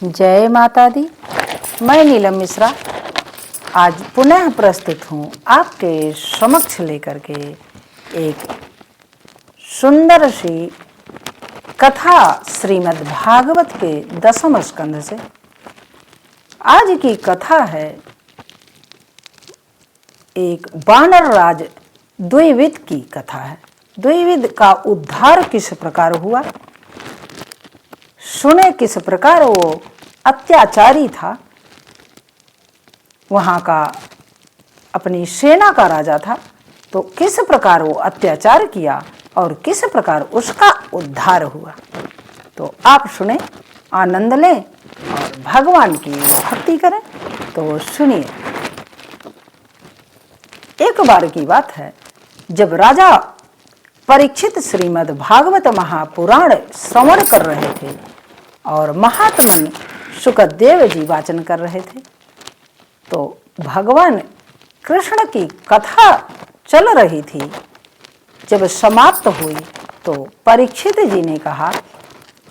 जय माता दी। मैं नीलम मिश्रा आज पुनः प्रस्तुत हूँ आपके समक्ष लेकर के एक सुंदर सी कथा श्रीमद् भागवत के 10वें स्कंध से। आज की कथा है एक वानर राज द्विविद की कथा है। द्विविद का उद्धार किस प्रकार हुआ, सुने किस प्रकार वो अत्याचारी था, वहाँ का अपनी सेना का राजा था, तो किस प्रकार वो अत्याचार किया और किस प्रकार उसका उद्धार हुआ। तो आप सुने, आनंद लें और भगवान की भक्ति करें। तो सुनिए। एक बार की बात है, जब राजा परीक्षित श्रीमद् भागवत महापुराण श्रवण कर रहे थे और महात्मा शुकदेव जी वाचन कर रहे थे, तो भगवान कृष्ण की कथा चल रही थी। जब समाप्त हुई तो परीक्षित जी ने कहा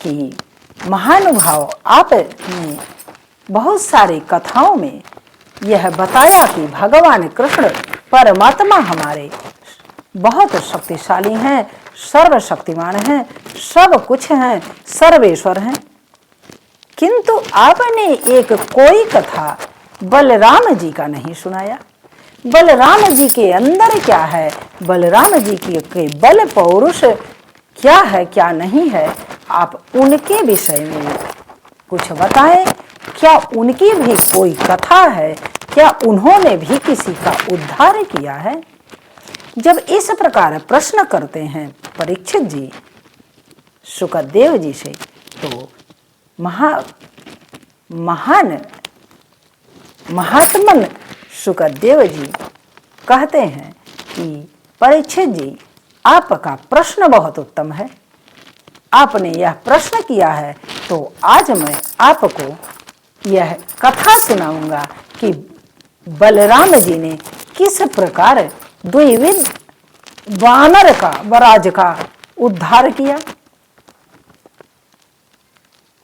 कि महानुभाव, आपने बहुत सारी कथाओं में यह बताया कि भगवान कृष्ण परमात्मा हमारे बहुत शक्तिशाली हैं, सर्वशक्तिमान हैं, सब कुछ हैं, सर्वेश्वर हैं, किंतु आपने एक कोई कथा बलराम जी का नहीं सुनाया। बलराम जी के अंदर क्या है, बलराम जी के बल पौरुष क्या है क्या नहीं है, आप उनके विषय में कुछ बताएं। क्या उनकी भी कोई कथा है, क्या उन्होंने भी किसी का उद्धार किया है। जब इस प्रकार प्रश्न करते हैं परीक्षित जी शुकदेव जी से, तो महान महात्मन शुकदेव जी कहते हैं कि परीक्षित जी, आपका प्रश्न बहुत उत्तम है। आपने यह प्रश्न किया है, तो आज मैं आपको यह कथा सुनाऊंगा कि बलराम जी ने किस प्रकार द्विविद वानर का, वराज का उद्धार किया।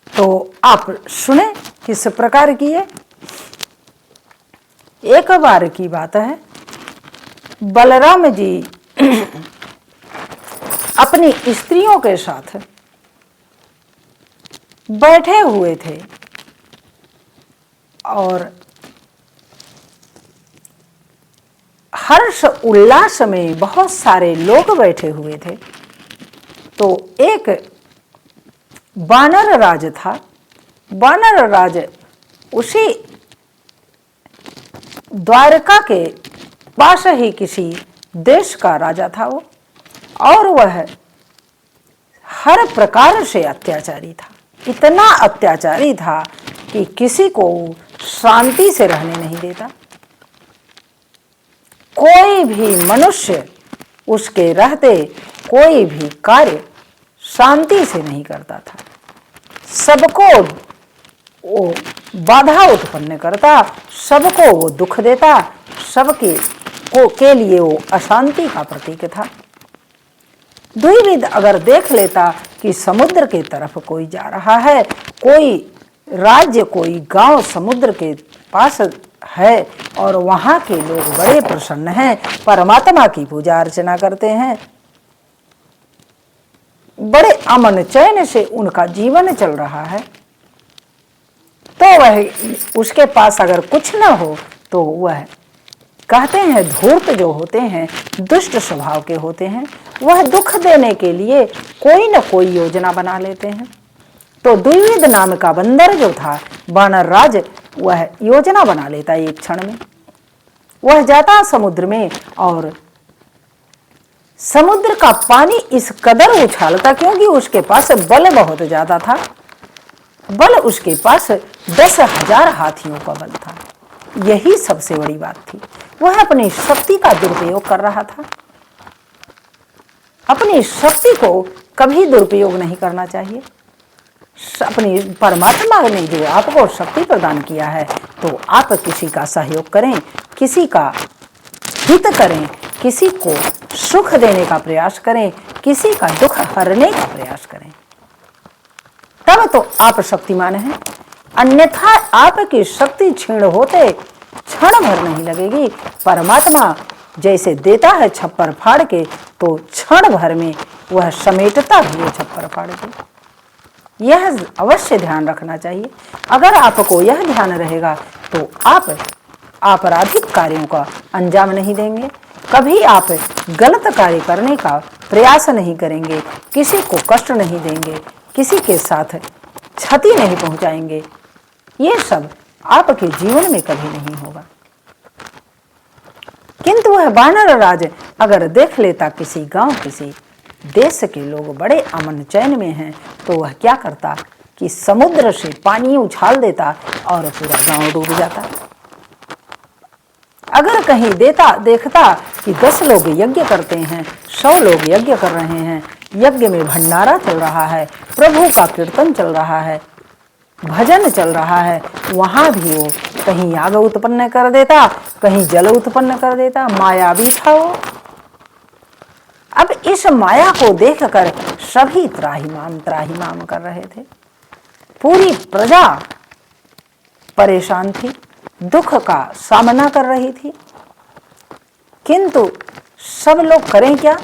तो आप सुने किस प्रकार किए। एक बार की बात है, बलराम जी अपनी स्त्रियों के साथ बैठे हुए थे और हर्ष उल्लास में बहुत सारे लोग बैठे हुए थे। तो एक वानर राज था। वानर राज उसी द्वारका के पास ही किसी देश का राजा था वो, और वह हर प्रकार से अत्याचारी था। इतना अत्याचारी था कि किसी को शांति से रहने नहीं देता। कोई भी मनुष्य उसके रहते कोई भी कार्य शांति से नहीं करता था। सबको वो बाधा उत्पन्न करता, सबको वो दुख देता, सबके के लिए वो अशांति का प्रतीक था। द्विविद अगर देख लेता कि समुद्र के तरफ कोई जा रहा है, कोई राज्य, कोई गांव समुद्र के पास है और वहाँ के लोग बड़े प्रसन्न हैं, परमात्मा की पूजा अर्चना करते हैं, बड़े अमन चैन से उनका जीवन चल रहा है, तो वह उसके पास अगर कुछ न हो तो वह कहते हैं धूर्त जो होते हैं, दुष्ट स्वभाव के होते हैं, वह दुख देने के लिए कोई न कोई योजना बना लेते हैं। तो द्विविद नाम का बंदर जो था, वानर राज, वह योजना बना लेता एक क्षण में। वह जाता समुद्र में और समुद्र का पानी इस कदर उछालता, क्योंकि उसके पास बल बहुत ज्यादा था। बल उसके पास 10,000 हाथियों का बल था। यही सबसे बड़ी बात थी। वह अपनी शक्ति का दुरुपयोग कर रहा था। अपनी शक्ति को कभी दुरुपयोग नहीं करना चाहिए। अपनी परमात्मा ने जो आपको शक्ति प्रदान किया है, तो आप किसी का सहयोग करें, किसी का हित करें, किसी को सुख देने का प्रयास करें, किसी का दुख हरने का प्रयास करें, तब तो आप शक्तिमान हैं। अन्यथा आपकी शक्ति क्षीण होते क्षण भर नहीं लगेगी। परमात्मा जैसे देता है छप्पर फाड़ के, तो क्षण भर में वह समेटता भी है छप्पर फाड़ के। यह अवश्य ध्यान रखना चाहिए। अगर आपको यह ध्यान रहेगा तो आप आपराधिक कार्यों का अंजाम नहीं देंगे, कभी आप गलत कार्य करने का प्रयास नहीं करेंगे, किसी को कष्ट नहीं देंगे, किसी के साथ क्षति नहीं पहुंचाएंगे। ये सब आपके जीवन में कभी नहीं होगा। किंतु वह वानर राज अगर देख लेता किसी गांव, किसी देश के लोग बड़े अमन चैन में हैं, तो वह क्या करता कि समुद्र से पानी उछाल देता और पूरा गांव डूब जाता। अगर कहीं देखता कि 10 लोग यज्ञ करते हैं, 100 लोग यज्ञ कर रहे हैं, यज्ञ में भंडारा चल रहा है, प्रभु का कीर्तन चल रहा है, भजन चल रहा है, वहां भी वो कहीं आग उत्पन्न कर देता, कहीं जल उत्पन्न कर देता। माया भी था वो। अब इस माया को देखकर सभी त्राहिमाम कर रहे थे। पूरी प्रजा परेशान थी, दुख का सामना कर रही थी। किंतु सब लोग करें क्या?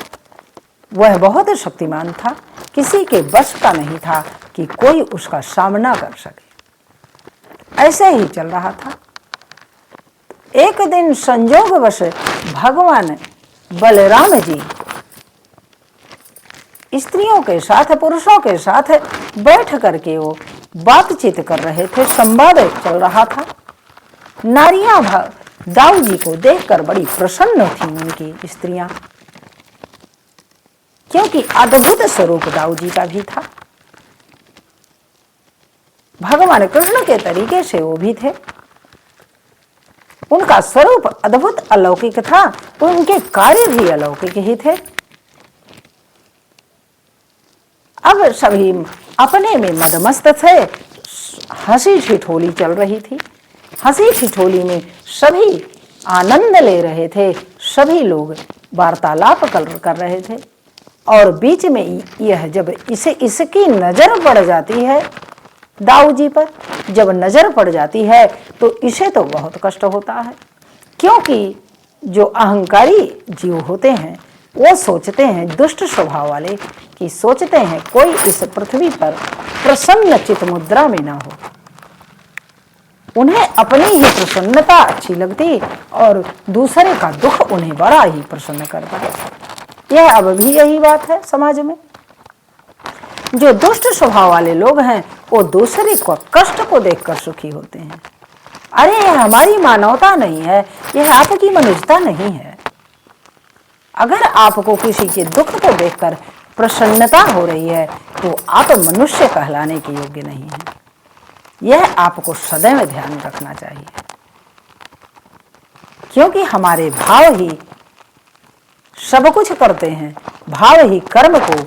वह बहुत शक्तिमान था, किसी के बस का नहीं था कि कोई उसका सामना कर सके। ऐसे ही चल रहा था। एक दिन संयोगवश भगवान बलराम जी स्त्रियों के साथ, पुरुषों के साथ बैठ करके वो बातचीत कर रहे थे, संवाद चल रहा था। नारियां दाऊ जी को देखकर बड़ी प्रसन्न थी उनकी स्त्रियां, क्योंकि अद्भुत स्वरूप दाऊ जी का भी था। भगवान कृष्ण के तरीके से वो भी थे। उनका स्वरूप अद्भुत अलौकिक था, उनके कार्य भी अलौकिक ही थे। अब सभी अपने में मदमस्त थे। हंसी ठिठोली चल रही थी। हंसी ठिठोली में सभी आनंद ले रहे थे, सभी लोग वार्तालाप कर रहे थे। और बीच में यह जब इसकी नजर पड़ जाती है दाऊ जी पर, जब नजर पड़ जाती है तो इसे तो बहुत कष्ट होता है, क्योंकि जो अहंकारी जीव होते हैं वो सोचते हैं, दुष्ट स्वभाव वाले कि सोचते हैं कोई इस पृथ्वी पर प्रसन्न चित मुद्रा में ना हो। उन्हें अपनी ही प्रसन्नता अच्छी लगती और दूसरे का दुख उन्हें बड़ा ही प्रसन्न करता है। यह अब भी यही बात है समाज में। जो दुष्ट स्वभाव वाले लोग हैं वो दूसरे को कष्ट को देखकर सुखी होते हैं। अरे यह हमारी मानवता नहीं है, यह आपकी मनुष्यता नहीं है। अगर आपको किसी के दुख को देखकर प्रसन्नता हो रही है तो आप मनुष्य कहलाने के योग्य नहीं हैं। यह आपको सदैव ध्यान रखना चाहिए, क्योंकि हमारे भाव ही सब कुछ करते हैं, भाव ही कर्म को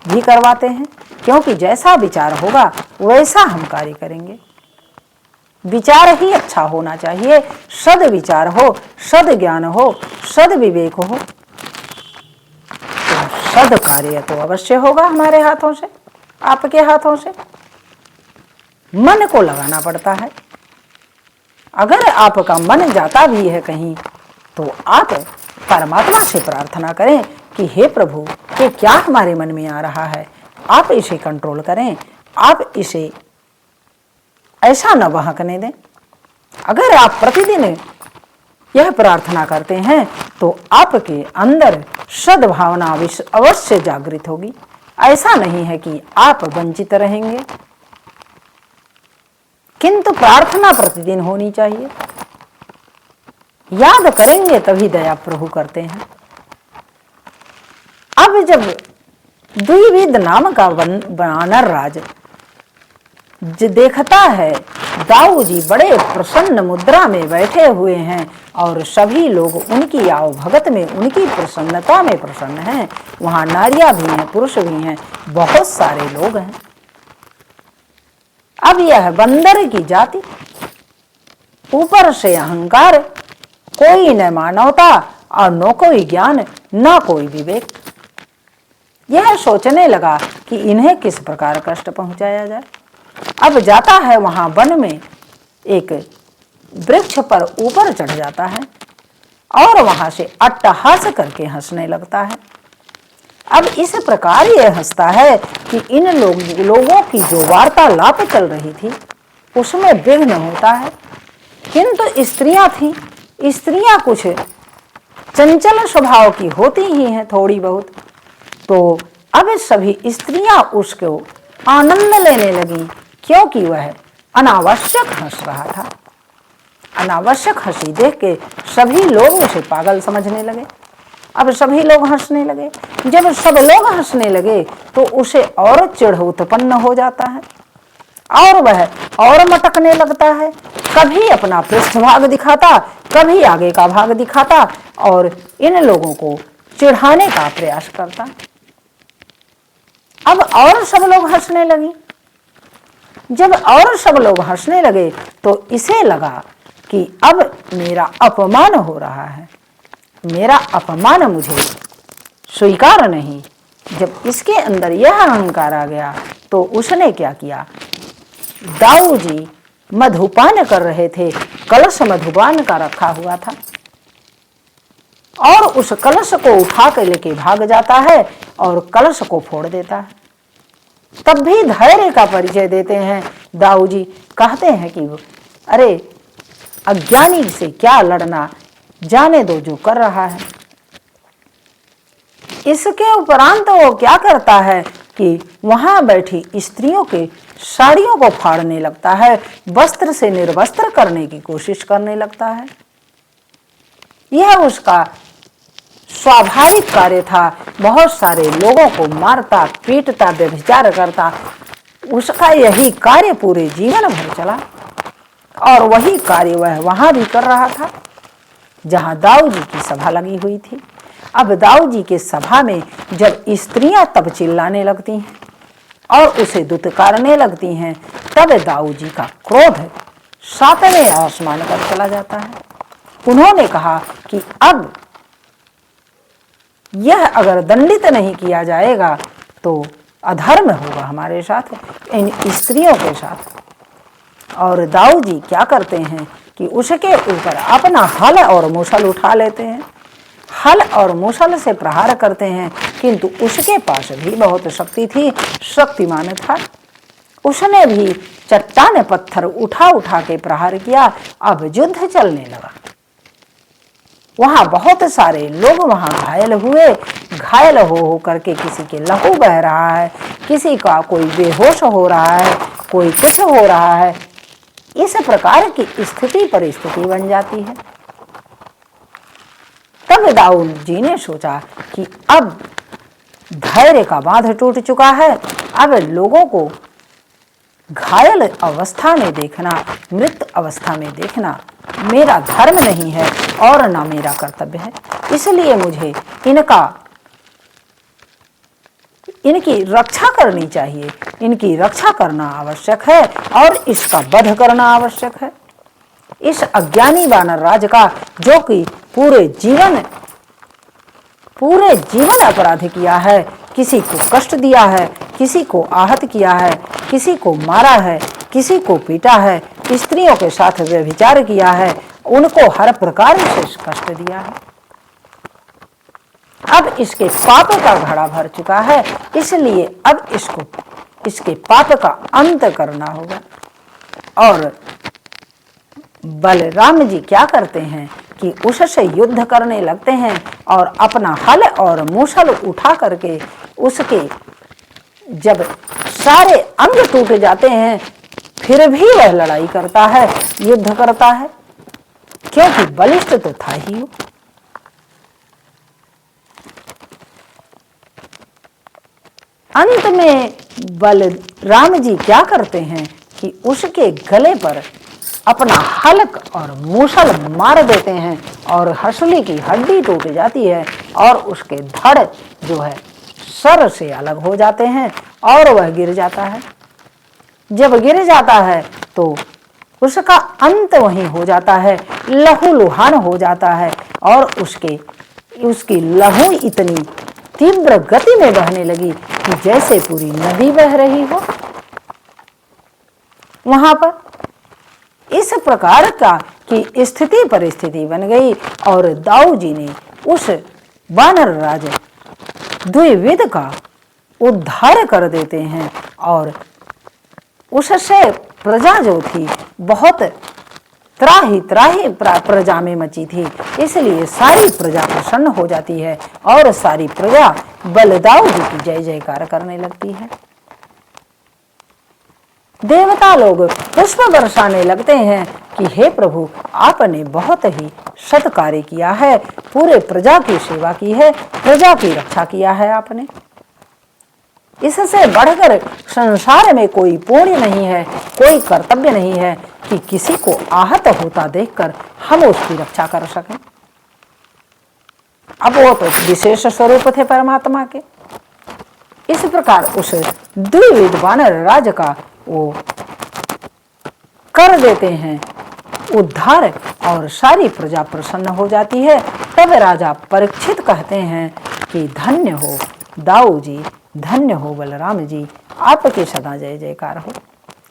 भी करवाते हैं। क्योंकि जैसा विचार होगा वैसा हम कार्य करेंगे। विचार ही अच्छा होना चाहिए, सद विचार हो, सद ज्ञान हो, सद विवेक हो, तो सद कार्य तो अवश्य होगा हमारे हाथों से, आपके हाथों से। मन को लगाना पड़ता है। अगर आपका मन जाता भी है कहीं तो आप परमात्मा से प्रार्थना करें कि हे प्रभु, ये क्या हमारे मन में आ रहा है, आप इसे कंट्रोल करें, आप इसे ऐसा न बहकने दें। अगर आप प्रतिदिन यह प्रार्थना करते हैं तो आपके अंदर सद्भावना अवश्य जागृत होगी। ऐसा नहीं है कि आप वंचित रहेंगे, किंतु प्रार्थना प्रतिदिन होनी चाहिए। याद करेंगे तभी दया प्रभु करते हैं। अब जब द्विविध नाम का वानर राज देखता है दाऊ जी बड़े प्रसन्न मुद्रा में बैठे हुए हैं और सभी लोग उनकी आवभगत में, उनकी प्रसन्नता में प्रसन्न हैं। वहां नारियां भी हैं, पुरुष भी हैं, बहुत सारे लोग हैं। अब यह बंदर की जाति, ऊपर से अहंकार, कोई न मानवता और न कोई ज्ञान, न कोई विवेक। यह सोचने लगा कि इन्हें किस प्रकार कष्ट पहुंचाया जाए। अब जाता है वहां वन में, एक वृक्ष पर ऊपर चढ़ जाता है और वहां से अट्टहास करके हंसने लगता है। अब इस प्रकार ये हंसता है कि इन लोगों की जो वार्तालाप चल रही थी उसमें विघ्न होता है। किंतु स्त्रियां थीं, स्त्रियां कुछ चंचल स्वभाव की होती ही हैं थोड़ी बहुत, तो अब सभी स्त्रियां उसको आनंद लेने लगी, क्योंकि वह अनावश्यक हंस रहा था। अनावश्यक हंसी देख के सभी लोग उसे पागल समझने लगे। अब सभी लोग हंसने लगे। जब सब लोग हंसने लगे तो उसे और चिढ़ उत्पन्न हो जाता है और वह और मटकने लगता है। कभी अपना पृष्ठभाग दिखाता, कभी आगे का भाग दिखाता और इन लोगों को चिढ़ाने का प्रयास करता। अब और सब लोग हंसने लगी। जब और सब लोग हंसने लगे तो इसे लगा कि अब मेरा अपमान हो रहा है, मेरा अपमान मुझे स्वीकार नहीं। जब इसके अंदर यह अहंकार आ गया तो उसने क्या किया, दाऊ जी मधुपान कर रहे थे, कलश मधुपान का रखा हुआ था और उस कलश को उठा कर लेके भाग जाता है और कलश को फोड़ देता है। तब भी धैर्य का परिचय देते हैं दाऊ जी। कहते हैं कि अरे अज्ञानी से क्या लड़ना, जाने दो जो कर रहा है। इसके उपरांत वो क्या करता है कि वहां बैठी स्त्रियों के साड़ियों को फाड़ने लगता है, वस्त्र से निर्वस्त्र करने की कोशिश करने लगता है। यह उसका स्वाभाविक कार्य था। बहुत सारे लोगों को मारता, पीटता, व्यभिचार करता। उसका यही कार्य पूरे जीवन भर चला और वही कार्य वह वहां भी कर रहा था जहां दाऊ जी की सभा लगी हुई थी। अब दाऊ जी के सभा में जब स्त्रियां तब चिल्लाने लगती हैं और उसे दुत्कारने लगती हैं, तब दाऊ जी का क्रोध सातवें आसमान पर चला जाता है। उन्होंने कहा कि अब यह अगर दंडित नहीं किया जाएगा तो अधर्म होगा हमारे साथ, इन स्त्रियों के साथ। और दाऊ जी क्या करते हैं कि उसके ऊपर अपना हल और मूसल उठा लेते हैं। हल और मूसल से प्रहार करते हैं, किंतु उसके पास भी बहुत शक्ति थी, शक्तिमान था। उसने भी चट्टान पत्थर उठा उठा के प्रहार किया। अब युद्ध चलने लगा। वहां बहुत सारे लोग वहां घायल हुए। घायल हो करके किसी के लहू बह रहा है, किसी का कोई बेहोश हो रहा है, कोई कुछ हो रहा है। इस प्रकार की स्थिति परिस्थिति बन जाती है। तब दाऊ जी ने सोचा कि अब धैर्य का बांध टूट चुका है, अब लोगों को घायल अवस्था में देखना, मृत अवस्था में देखना मेरा धर्म नहीं है और ना मेरा कर्तव्य है। इसलिए मुझे इनकी रक्षा करनी चाहिए, इनकी रक्षा करना आवश्यक है और इसका वध करना आवश्यक है। इस अज्ञानी वानर राज का, जो कि पूरे जीवन अपराध किया है, किसी को कष्ट दिया है, किसी को आहत किया है, किसी को मारा है, किसी को पीटा है, स्त्रियों के साथ व्यभिचार किया है, उनको हर प्रकार से कष्ट दिया है। अब इसके पाप का घड़ा भर चुका है, इसलिए अब इसके पाप का अंत करना होगा। और बलराम जी क्या करते हैं कि उससे युद्ध करने लगते हैं और अपना हल और मूसल उठा करके उसके जब सारे अंग टूट जाते हैं फिर भी वह लड़ाई करता है, युद्ध करता है, क्योंकि बलिष्ठ तो था ही वो। अंत में बलराम जी क्या करते हैं कि उसके गले पर अपना हलक और मूसल मार देते हैं और हंसली की हड्डी टूट जाती है और उसके धड़ जो है सर से अलग हो जाते हैं और वह गिर जाता है। जब गिर जाता है तो उसका अंत वहीं हो जाता है, लहूलुहान हो जाता है और उसकी लहू इतनी तीव्र गति में बहने लगी कि जैसे पूरी नदी बह रही हो। वहां पर इस प्रकार का की स्थिति परिस्थिति बन गई और दाऊ जी ने उस वानर राज द्विविद का उद्धार कर देते हैं और उससे प्रजा जो थी बहुत त्राही त्राही प्रजा में मची थी, इसलिए सारी प्रजा प्रसन्न हो जाती है और सारी प्रजा बलदाऊ जी की जय जयकार करने लगती है। देवता लोग पुष्प बरसाने लगते हैं कि हे प्रभु, आपने बहुत ही सत्कार्य किया है, पूरे प्रजा की सेवा की है, प्रजा की रक्षा किया है आपने। इससे बढ़कर संसार में कोई पुण्य नहीं है, कोई कर्तव्य नहीं है कि किसी को आहत होता देखकर हम उसकी रक्षा कर सकें। अब वो तो विशेष स्वरूप थे परमात्मा के। इस प्रकार उस द्विविद वानर राज का वो कर देते हैं उद्धार और सारी प्रजा प्रसन्न हो जाती है। तब राजा परीक्षित कहते हैं कि धन्य हो दाऊ जी, धन्य हो बलराम जी, आपकी सदा जय जयकार हो।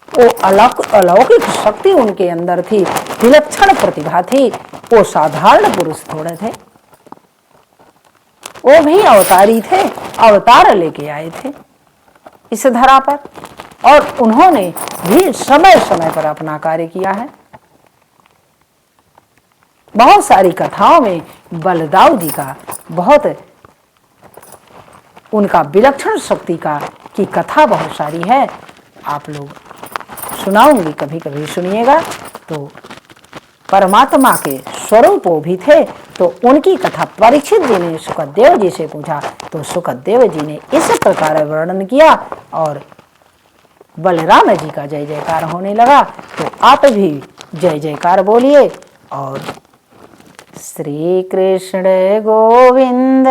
वो अलौकिक शक्ति उनके अंदर थी, विलक्षण प्रतिभा थी, वो साधारण पुरुष थोड़े थे, वो भी अवतारी थे, अवतार लेके आए थे इस धरा पर और उन्होंने भी समय समय पर अपना कार्य किया है। बहुत सारी कथाओं में बलदाऊ जी का बहुत उनका विलक्षण शक्ति का की कथा बहुत सारी है, आप लोग सुनाऊंगी, कभी कभी सुनिएगा। तो परमात्मा के स्वरूप वो भी थे, तो उनकी कथा परीक्षित जी ने सुखदेव जी से पूछा तो सुखदेव जी ने इस प्रकार वर्णन किया और बलराम जी का जय जयकार होने लगा। तो आप भी जय जयकार बोलिए। और श्री कृष्ण गोविंद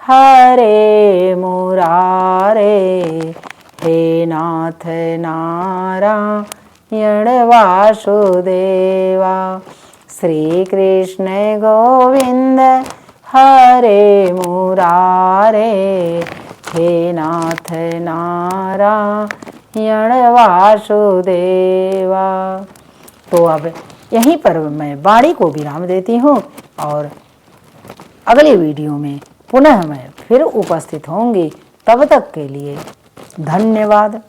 हरे मुरारे, हे नाथ नारायण वासुदेवा। श्री कृष्ण गोविंद हरे मुरारे, हे नाथ नारायण वासुदेवा। तो अब यहीं पर मैं वाणी को विराम देती हूँ और अगली वीडियो में पुनः मैं फिर उपस्थित होंगी। तब तक के लिए धन्यवाद।